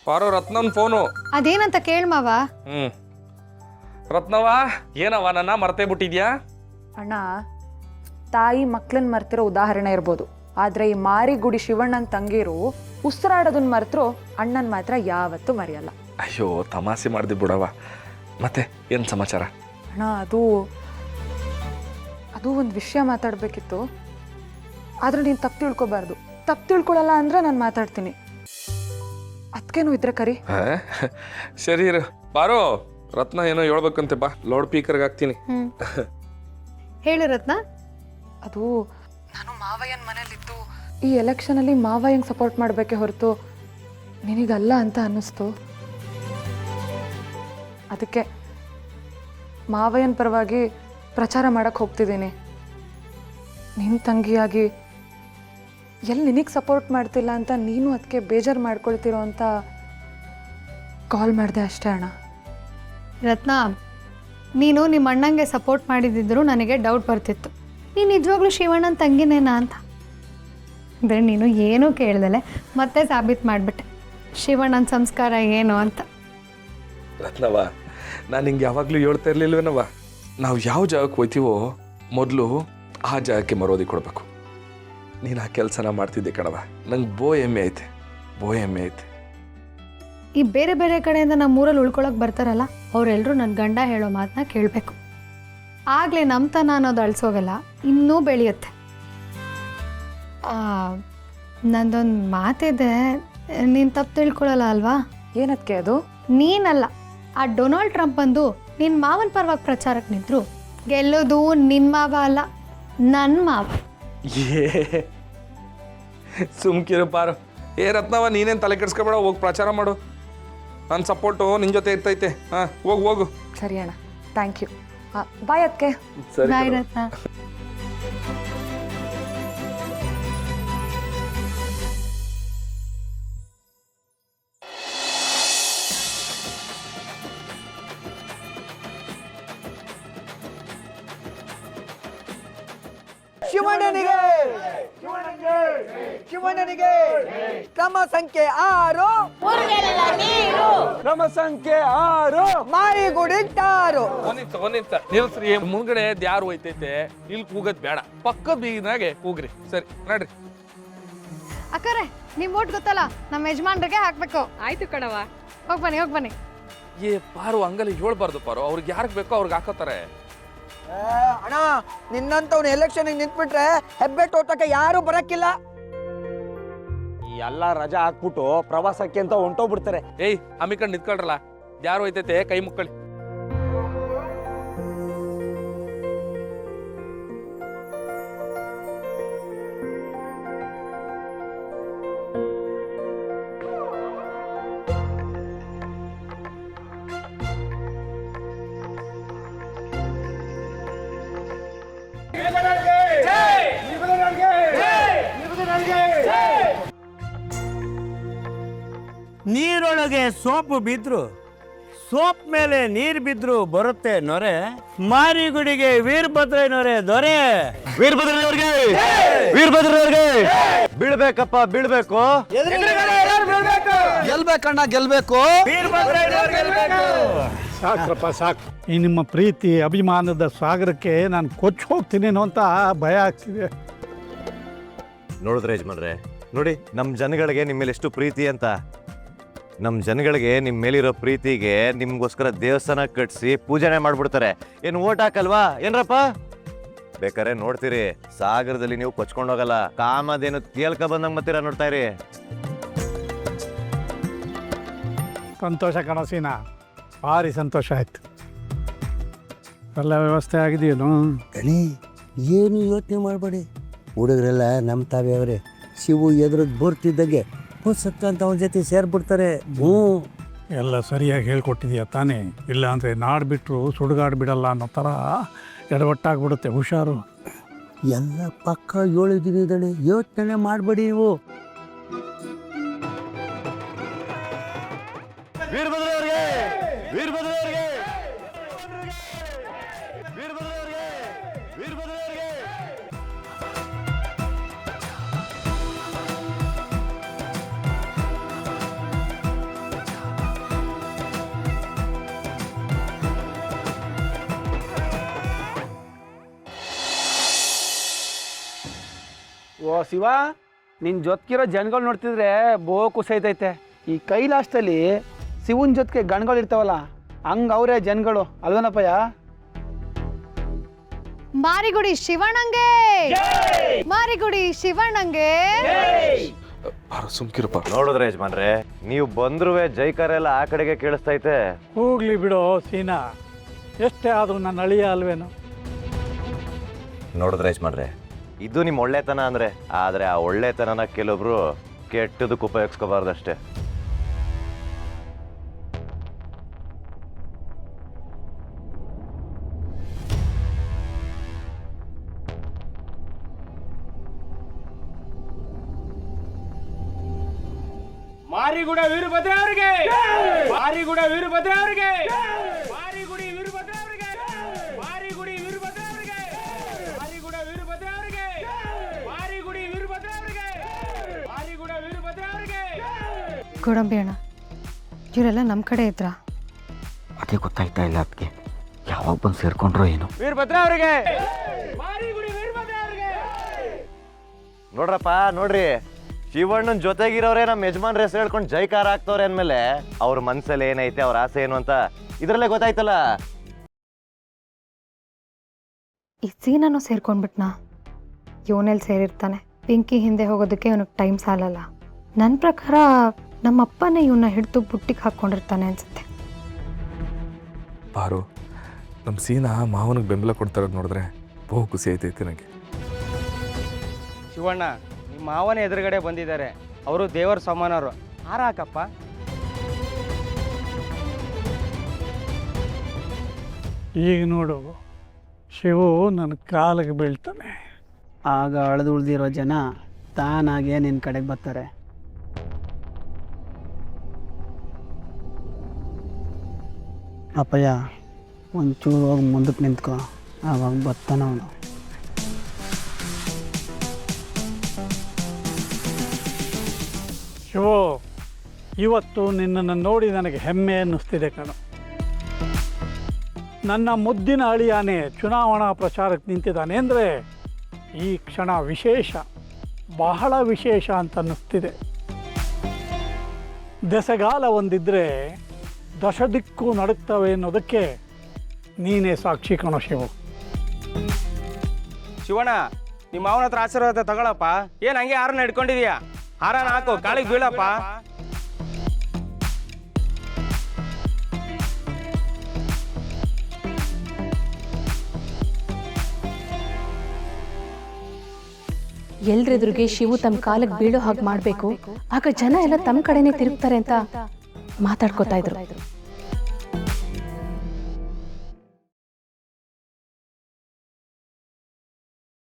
Paro Ratnan phone. ಅದೇನಂತ ಕೇಳ್ ಮಾವ. ರತ್ನವ ಏನವ ನನ್ನ ಮರ್ತೇ ಬಿಟ್ಟಿದ್ಯಾ? ಅಣ್ಣ, ತಾಯಿ ಮಕ್ಳನ್ನ ಮರ್ತಿರೋ ಉದಾಹರಣೆ ಇರ್ಬೋದು, ಆದ್ರೆ ಈ ಮಾರಿಗುಡಿ ಶಿವಣ್ಣನ ತಂಗಿರು ಉಸಿರಾಡೋದನ್ನ ಮರೆತರು ಅಣ್ಣನ ಮಾತ್ರ ಯಾವತ್ತೂ ಮರೆಯಲ್ಲ. ಅಯ್ಯೋ ತಮಾಷೆ ಮಾಡ್ದಿ ಬಿಡವ. ಮತ್ತೆ ಏನ್ ಸಮಾಚಾರ? ಅಣ್ಣ, ಅದು ಒಂದು ವಿಷಯ ಮಾತಾಡ್ಬೇಕಿತ್ತು, ಆದ್ರೆ ನೀನು ತಪ್ಪು ತಿಳ್ಕೊಬಾರ್ದು. ತಪ್ಪು ತಿಳ್ಕೊಳಲ್ಲ ಅಂದ್ರೆ ನಾನು ಮಾತಾಡ್ತೀನಿ. ಅದಕ್ಕೇನು ಇದ್ರೆ ಕರಿ. ಸರಿ ಇರು. ಬಾರೋ, ರತ್ನ ಏನೋ ಹೇಳ್ಬೇಕಂತೆ, ಬಾ ಲೌಡ್ ಸ್ಪೀಕರ್ಗೆ ಹಾಕ್ತೀನಿ. ಹೇಳು ರತ್ನ. ಅದು ನಾನು ಮಾವಯ್ಯನ ಮನೇಲಿದ್ದು ಈ ಎಲೆಕ್ಷನಲ್ಲಿ ಮಾವಯ್ಯಂಗೆ ಸಪೋರ್ಟ್ ಮಾಡಬೇಕೆ ಹೊರತು ನಿನಗಲ್ಲ ಅಂತ ಅನ್ನಿಸ್ತು. ಅದಕ್ಕೆ ಮಾವಯ್ಯನ ಪರವಾಗಿ ಪ್ರಚಾರ ಮಾಡಕ್ಕೆ ಹೋಗ್ತಿದ್ದೀನಿ. ನಿನ್ನ ತಂಗಿಯಾಗಿ ಎಲ್ಲಿ ನಿನಗೆ ಸಪೋರ್ಟ್ ಮಾಡ್ತಿಲ್ಲ ಅಂತ ನೀನು ಅದಕ್ಕೆ ಬೇಜಾರು ಮಾಡ್ಕೊಳ್ತಿರೋ ಅಂತ ಕಾಲ್ ಮಾಡಿದೆ ಅಷ್ಟೇ ಅಣ್ಣ. ರತ್ನ, ನೀನು ನಿಮ್ಮ ಅಣ್ಣಂಗೆ ಸಪೋರ್ಟ್ ಮಾಡಿದಿದ್ರು ನನಗೆ ಡೌಟ್ ಬರ್ತಿತ್ತು, ನೀನು ನಿಜವಾಗ್ಲೂ ಶಿವಣ್ಣನ ತಂಗಿನೇನಾ ಅಂತ. ಅಂದರೆ ನೀನು ಏನೂ ಕೇಳ್ದಲೆ ಮತ್ತೆ ಸಾಬೀತು ಮಾಡಿಬಿಟ್ಟೆ ಶಿವಣ್ಣನ ಸಂಸ್ಕಾರ ಏನು ಅಂತ. ರತ್ನವ, ನಾನು ಹಿಂಗೆ ಯಾವಾಗಲೂ ಹೇಳ್ತಾ ಇರ್ಲಿಲ್ವೇನವ, ನಾವು ಯಾವ ಜಾಗಕ್ಕೆ ಹೋಯ್ತೀವೋ ಮೊದಲು ಆ ಜಾಗಕ್ಕೆ ಮರೋದಿ ಕೊಡಬೇಕು. ನೀನು ಆ ಕೆಲಸನ ಮಾಡ್ತಿದ್ದೆ ಕಣವ. ನಂಗೆ ಹೆಮ್ಮೆ ಐತೆ, ಹೆಮ್ಮೆ ಐತೆ. ಈ ಬೇರೆ ಬೇರೆ ಕಡೆಯಿಂದ ನಮ್ಮ ಊರಲ್ಲಿ ಉಳ್ಕೊಳಕ್ಕೆ ಬರ್ತಾರಲ್ಲ, ಅವರೆಲ್ಲರೂ ನನ್ನ ಗಂಡ ಹೇಳೋ ಮಾತನ್ನ ಕೇಳಬೇಕು. ಆಗಲೇ ನಮ್ಮತನ ಅನ್ನೋದು ಅಳಿಸೋಗಲ್ಲ, ಇನ್ನೂ ಬೆಳೆಯುತ್ತೆ. ನಂದೊಂದು ಮಾತಿದೆ, ನೀನು ತಪ್ಪು ತಿಳ್ಕೊಳ್ಳಲ್ಲ ಅಲ್ವಾ? ಏನಕ್ಕೆ ಅದು? ನೀನಲ್ಲ, ಆ ಡೊನಾಲ್ಡ್ ಟ್ರಂಪ್ ಬಂದು ನಿನ್ನ ಮಾವನ ಪರವಾಗಿ ಪ್ರಚಾರಕ್ಕೆ ನಿಂತರು, ಗೆಲ್ಲೋದು ನಿನ್ನ ಮಾವ ಅಲ್ಲ, ನನ್ನ ಮಾವ. ಸುಮ್ಕಿರು ಪಾರು. ರತ್ನವ, ನೀನೇನು ತಲೆ ಕೆಡ್ಸ್ಕೊಬೇಡ, ಹೋಗಿ ಪ್ರಚಾರ ಮಾಡು. ನನ್ನ ಸಪೋರ್ಟು ನಿನ್ನ ಜೊತೆ ಇರ್ತೈತೆ. ಹಾಂ, ಹೋಗು. ಸರಿ ಅಣ್ಣ, ಥ್ಯಾಂಕ್ ಯು. ಬಾಯ್ ಅದಕ್ಕೆ. ಬಾಯ್ ರತ್ನ. ಶಿವಣ್ಣನಿಗೆ ಶಿವಣ್ಣನಿಗೆ ಕ್ರಮ ಸಂಖ್ಯೆ 6, ಕ್ರಮ ಸಂಖ್ಯೆ 6, ಮಾರಿಗುಡಿ ಟಾರು. ನಿಲ್ಸ್ರಿ. ಮುಂದ್ಗಡೆ ಯಾರು ಹೋಯ್ತೈತೆ, ಇಲ್ಲಿ ಕೂಗದ್ ಬೇಡ, ಪಕ್ಕದ ಬೀಗಿನಾಗೆ ಕೂಗ್ರಿ. ಸರಿ ನಡ್ರಿ. ಅಕ್ಕರೆ, ನಿಮ್ಮ ಓಟ್ ಗೊತ್ತಲ್ಲ, ನಮ್ಮ ಯಜಮಾನ್ರಿಗೆ ಹಾಕ್ಬೇಕು. ಆಯ್ತು ಕಣವ. ಹೋಗಿ ಬನ್ನಿ. ಪಾರು ಹಂಗಲ್ಲಿ ಹೇಳ್ಬಾರ್ದು ಪಾರು, ಅವ್ರಿಗೆ ಯಾರಿಗೆ ಬೇಕೋ ಅವ್ರಿಗೆ ಹಾಕೋತಾರೆ. ಅಣ್ಣ, ನಿನ್ನಂತವ್ನು ಎಲೆಕ್ಷನ್ ನಿಂತ್ಬಿಟ್ರೆ ಹೆಬ್ಬೆ ತೋಟಕ್ಕೆ ಯಾರು ಬರಕ್ಕಿಲ್ಲ. ಈ ಎಲ್ಲ ರಜಾ ಹಾಕ್ಬಿಟ್ಟು ಪ್ರವಾಸಕ್ಕೆ ಅಂತ ಹೊಂಟೋಗ್ಬಿಡ್ತಾರೆ. ಹಮ್ಮಿಕಂಡು ನಿಂತ್ಕೊಳ್ರಲ್ಲ, ಯಾರು ಹೋಯ್ತೈತೆ ಕೈ ಮುಕ್ಕಳಿ. ನೀರೊಳಗೆ ಸೋಪು ಬಿದ್ರು, ಸೋಪ್ ಮೇಲೆ ನೀರು ಬಿದ್ರು ಬರುತ್ತೆ ನೊರೆ. ಮಾರಿಗುಡಿಗೆ ವೀರಭದ್ರನವರೇ ದೊರೆ. ವೀರಭದ್ರವ್ರಿಗೆ ಬೀಳ್ಬೇಕಪ್ಪ, ಬೀಳ್ಬೇಕು. ಗೆಲ್ಬೇಕಣ್ಣ, ಗೆಲ್ಬೇಕು. ಸಾಕ್ರಪ್ಪ, ಸಾಕು. ಈ ನಿಮ್ಮ ಪ್ರೀತಿ ಅಭಿಮಾನದ ಸಾಗರಕ್ಕೆ ನಾನು ಕೊಚ್ಚಿ ಹೋಗ್ತೀನೇನೋ ಅಂತ ಭಯ ಆಗ್ತಿದೆ. ನೋಡಿದ್ರೆ ಯಜಮಾನ್ರೆ, ನೋಡಿ ನಮ್ಮ ಜನಗಳಿಗೆ ನಿಮ್ಮ ಮೇಲೆ ಎಷ್ಟು ಪ್ರೀತಿ ಅಂತ. ನಮ್ಮ ಜನಗಳಿಗೆ ನಿಮ್ಮ ಮೇಲಿರೋ ಪ್ರೀತಿಗೆ ನಿಮ್ಗೋಸ್ಕರ ದೇವಸ್ಥಾನ ಕಟ್ಸಿ ಪೂಜನೆ ಮಾಡ್ಬಿಡ್ತಾರೆ. ಏನು ಓಟ್ ಹಾಕಲ್ವಾ ಏನ್ರಪ್ಪ? ಬೇಕಾರೆ ನೋಡ್ತೀರಿ, ಸಾಗರದಲ್ಲಿ ನೀವು ಕೊಚ್ಕೊಂಡೋಗಲ್ಲ, ಕಾಮದೇನು ತೇಲ್ಕ ಬಂದಂಗೆ ಮತ್ತೀರ ನೋಡ್ತಾ ಇರಿ. ಸಂತೋಷ ಕಣಸೀನ, ಭಾರಿ ಸಂತೋಷ ಆಯ್ತು. ಎಲ್ಲ ವ್ಯವಸ್ಥೆ ಆಗಿದೆಯೇನು? ಗಣಿ, ಏನು ಯೋಚನೆ ಮಾಡಬೇಡಿ, ಹುಡುಗರೆಲ್ಲ ನಮ್ಮ ತಾವೇ ಅವರೇ. ಶಿವು ಎದುರು ಬರ್ತಿದ್ದಂಗೆ ಪುಸ್ತಕ ಅಂತ ಅವನ ಜೊತೆ ಸೇರ್ಬಿಡ್ತಾರೆ. ಎಲ್ಲ ಸರಿಯಾಗಿ ಹೇಳ್ಕೊಟ್ಟಿದೀಯ ತಾನೇ? ಇಲ್ಲ ಅಂದರೆ ನಾಡು ಬಿಟ್ಟರು ಸುಡುಗಾಡು ಬಿಡಲ್ಲ ಅನ್ನೋ ಥರ ಎಡವಟ್ಟಾಗ್ಬಿಡುತ್ತೆ, ಹುಷಾರು. ಎಲ್ಲ ಪಕ್ಕ 7 ದಿನದಣೆ, ಯೋಚನೆ ಮಾಡಬೇಡಿ ನೀವು. ವೀರಭದ್ರವ್ರಿಗೆ ಶಿವ ನಿನ್ನ ಜೊತೆಗಿರೋ ಜನಗಳು ನೋಡ್ತಿದ್ರೆ ಬೋ ಖುಷೈತೈತೆ. ಈ ಕೈಲಾಸದಲ್ಲಿ ಶಿವನ ಜೊತೆಗೆ ಗಣಗಳು ಇರ್ತಾವಲ್ಲ, ಹಂಗೆ ಅವರೇ ಜನಗಳು ಅಲ್ವೇನಪ್ಪಯ್ಯ? ಮಾರಿಗುಡಿ ಶಿವಣ್ಣಂಗೆ, ಮಾರಿಗುಡಿ ಶಿವಣ್ಣಂಗೆ. ಬಾರೋ ಸುಮ್ಕಿರಪ್ಪ. ನೋಡಿದ್ರೆ ಯಜಮಾನ್ರೆ, ನೀವು ಬಂದ್ರೂ ಜೈಕಾರ ಎಲ್ಲ ಆ ಕಡೆಗೆ ಕೇಳಿಸ್ತೈತೆ. ಹೋಗ್ಲಿ ಬಿಡೋ ಸೀನಾ, ಎಷ್ಟೇ ಆದರೂ ನನ್ನ ಅಳಿಯ ಅಲ್ವೇನು. ನೋಡಿದ್ರೆ ಯಜಮಾನ್ರೆ, ಇದು ನಿಮ್ಮ ಒಳ್ಳೆತನ ಅಂದ್ರೆ, ಆದ್ರೆ ಆ ಒಳ್ಳೆತನನ ಕೆಲವೊಬ್ರು ಕೆಟ್ಟದಕ್ಕೆ ಉಪಯೋಗಿಸ್ಕೋಬಾರ್ದಷ್ಟೇ. ಮಾರಿಗುಡ ವೀರಭದ್ರ ಅವರಿಗೆ, ಮಾರಿಗುಡ ವೀರಭದ್ರ ಅವರಿಗೆ, ಮಾರಿಗುಡಿ ವೀರಭದ್ರ ಅವರಿಗೆ, ಮಾರಿಗುಡಿ ವೀರಭದ್ರ ಅವರಿಗೆ, ಮಾರಿಗುಡ ವೀರಭದ್ರ ಅವರಿಗೆ, ಮಾರಿಗುಡಿ ವೀರಭದ್ರ ಅವರಿಗೆ, ಮಾರಿಗುಡ ವೀರಭದ್ರ ಅವರಿಗೆ. ಗೋಡಂಬಿ ಅಣ್ಣ, ಇವರೆಲ್ಲ ನಮ್ಮ ಕಡೆ ಇದ್ರ? ಅದೇ ಗೊತ್ತಾಯ್ತಾ ಇಲ್ಲ ಅದಕ್ಕೆ, ಯಾವಾಗ ಬಂದು ಸೇರ್ಕೊಂಡ್ರೋ ಏನು. ವೀರಭದ್ರ ಅವರಿಗೆ, ಮಾರಿಗುಡಿ ವೀರಭದ್ರ ಅವರಿಗೆ. ನೋಡ್ರಪ್ಪ ನೋಡ್ರಿ, ಶಿವಣ್ಣನ ಜೊತೆಗಿರೋರೇ ನಮ್ಮ ಯಜಮಾನ್ರ ಹೆಸರು ಹೇಳ್ಕೊಂಡು ಜೈಕಾರ ಆಗ್ತವ್ರೆ ಅಂದಮೇಲೆ ಅವ್ರ ಮನ್ಸಲ್ಲಿ ಏನೈತೆ, ಅವ್ರ ಆಸೆ ಏನು ಅಂತ ಇದ್ರಲ್ಲೇ ಗೊತ್ತಾಯ್ತಲ್ಲ. ಈ ಸೀನನ್ನು ಸೇರ್ಕೊಂಡ್ಬಿಟ್ನಾ? ಇವನಲ್ಲಿ ಸೇರಿರ್ತಾನೆ. ಪಿಂಕಿ ಹಿಂದೆ ಹೋಗೋದಕ್ಕೆ ಇವನಿಗೆ ಟೈಮ್ ಸಾಲಲ್ಲ. ನನ್ನ ಪ್ರಕಾರ ನಮ್ಮಪ್ಪನೇ ಇವನ್ನ ಹಿಡಿದು ಬುಟ್ಟಿಗೆ ಹಾಕ್ಕೊಂಡಿರ್ತಾನೆ ಅನ್ಸುತ್ತೆ. ಬಾರು, ನಮ್ಮ ಸೀನಾ ಮಾವನಿಗೆ ಬೆಂಬಲ ಕೊಡ್ತಾರೋದು ನೋಡಿದ್ರೆ ಬಹು ಖುಷಿ ಆಯ್ತೈತಿ ನನಗೆ. ಶಿವಣ್ಣ, ನಿಮ್ಮ ಮಾವನ ಎದುರುಗಡೆ ಬಂದಿದ್ದಾರೆ, ಅವರು ದೇವರ ಸಮಾನರು. ಹಾರ ಹಾಕಪ್ಪ. ಈಗ ನೋಡು, ಶಿವು ನನ್ನ ಕಾಲಿಗೆ ಬೀಳ್ತಾನೆ. ಆಗ ಅಳೆದು ಉಳಿದಿರೋ ಜನ ತಾನಾಗೆ ನಿನ್ನ ಕಡೆಗೆ ಬರ್ತಾರೆ. ಅಪ್ಪಯ್ಯ, ಒಂಚೂರು ಹೋಗಿ ಮುಂದಕ್ಕೆ ನಿಂತ್ಕೊ, ಆವಾಗ ಬರ್ತಾನ ಅವನು. ಶಿವು, ಇವತ್ತು ನಿನ್ನನ್ನು ನೋಡಿ ನನಗೆ ಹೆಮ್ಮೆ ಅನ್ನಿಸ್ತಿದೆ ಕಣೋ. ನನ್ನ ಮುದ್ದಿನ ಅಳಿಯಾನೆ ಚುನಾವಣಾ ಪ್ರಚಾರಕ್ಕೆ ನಿಂತಿದ್ದಾನೆ ಅಂದರೆ ಈ ಕ್ಷಣ ವಿಶೇಷ, ಬಹಳ ವಿಶೇಷ ಅಂತ ಅನ್ನಿಸ್ತಿದೆ. ದೆಸಗಾಲ ಒಂದಿದ್ರೆ ದಶದಿಕ್ಕೂ ನಡುತ್ತವೆ ಅನ್ನೋದಕ್ಕೆ ನೀನೇ ಸಾಕ್ಷಿ ಕಣೋ ಶಿವು. ಶಿವಣ್ಣ, ನಿಮ್ಮ ಮಾವನ ಹತ್ರ ಆಶೀರ್ವಾದ ತಗೊಳಪ್ಪ. ಏನು ಹಂಗೆ ಹಾರನ ಹಿಡ್ಕೊಂಡಿದ್ಯಾ? ಹಾರನ ಹಾಕು, ಕಾಳಿಗೆ ಬೀಳಪ್ಪ. ಎಲ್ರೆದುರಿಗೆ ಶಿವು ತಮ್ಮ ಕಾಲಕ್ಕೆ ಬೀಳೋ ಹಾಗೆ ಮಾಡಬೇಕು, ಆಗ ಜನ ಎಲ್ಲ ತಮ್ಮ ಕಡೆನೇ ತಿರುಗ್ತಾರೆ ಅಂತ ಮಾತಾಡ್ಕೋತಾ ಇದ್ರು.